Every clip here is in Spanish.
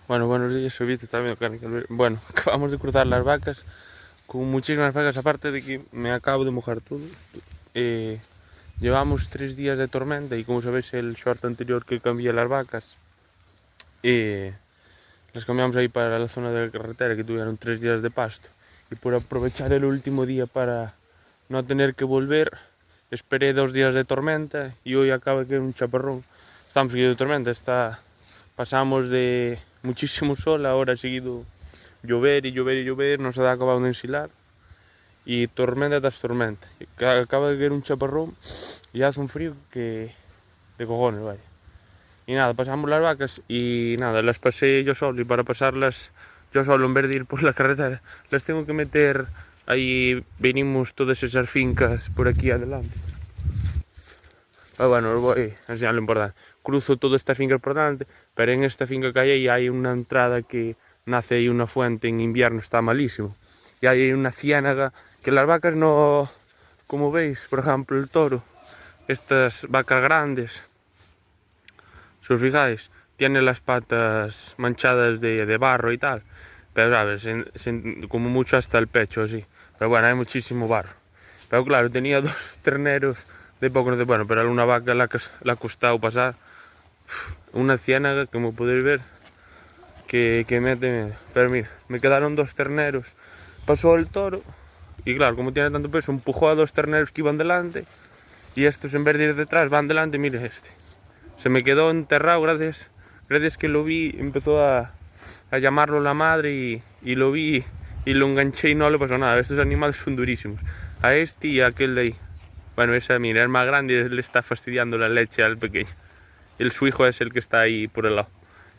Bueno, buenos días, soy Víctor, también mecánico. Bueno, acabamos de cruzar las vacas con muchísimas vacas, aparte de que me acabo de mojar todo. Llevamos 3 días de tormenta y como sabéis el short anterior que cambié las vacas, las cambiamos ahí para la zona de la carretera que tuvieron 3 días de pasto. Y por aprovechar el último día para no tener que volver, esperé 2 días de tormenta y hoy acaba de caer un chaparrón. Estamos seguido de tormenta, pasamos de muchísimo sol, ahora ha seguido llover y llover y llover, no se ha acabado de ensilar y tormenta tras tormenta. Acaba de caer un chaparrón y hace un frío que de cojones, vaya. Y nada, pasamos las vacas y nada, las pasé yo solo y para pasarlas yo solo en vez de ir por la carretera, las tengo que meter ahí, venimos todas esas fincas por aquí adelante. Pero bueno, os voy a enseñar lo importante. Cruzo toda esta finca por delante, pero en esta finca que hay una entrada que nace ahí una fuente en invierno, está malísimo. Y hay una ciénaga que las vacas no, como veis, por ejemplo el toro, estas vacas grandes, si os fijáis, tiene las patas manchadas de barro y tal, pero sabes, como mucho hasta el pecho así. Pero bueno, hay muchísimo barro. Pero claro, tenía dos terneros de poco, no sé, bueno, pero alguna vaca la ha costado pasar. Una ciénaga, como podéis ver, que mete miedo. Pero mira, me quedaron dos terneros. Pasó el toro y claro, como tiene tanto peso, empujó a dos terneros que iban delante y estos en vez de ir detrás van delante. Mire este. Se me quedó enterrado gracias que lo vi, empezó a llamarlo la madre y lo vi y lo enganché y no le pasó nada. Estos animales son durísimos. A este y a aquel de ahí. Bueno, esa mira es más grande y le está fastidiando la leche al pequeño. Su hijo es el que está ahí por el lado.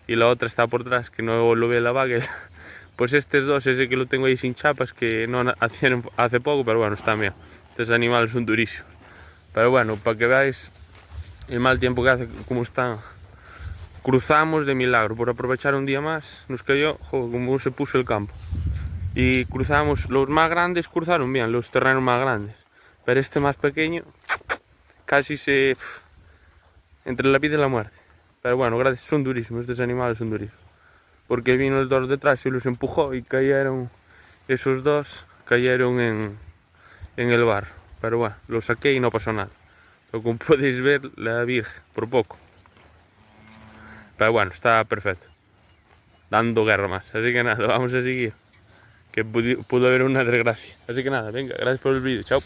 Y la otra está por atrás, que no lo ve la vaca. Pues estos dos, ese que lo tengo ahí sin chapas, que no hacían hace poco, pero bueno, está bien. Estos animales son durísimos. Pero bueno, para que veáis el mal tiempo que hace, como están. Cruzamos de milagro, por aprovechar un día más, nos cayó, joder, como se puso el campo. Y cruzamos, los más grandes cruzaron bien, los terrenos más grandes. Pero este más pequeño, casi entre la vida y la muerte. Pero bueno, gracias, son durísimos, estos animales son durísimos. Porque vino el toro detrás y los empujó y cayeron, esos dos cayeron en el barro. Pero bueno, los saqué y no pasó nada. Pero como podéis ver, la virgen, por poco. Pero bueno, está perfecto. Dando guerra más. Así que nada, vamos a seguir. Que pudo haber una desgracia. Así que nada, venga, gracias por el vídeo. Chao.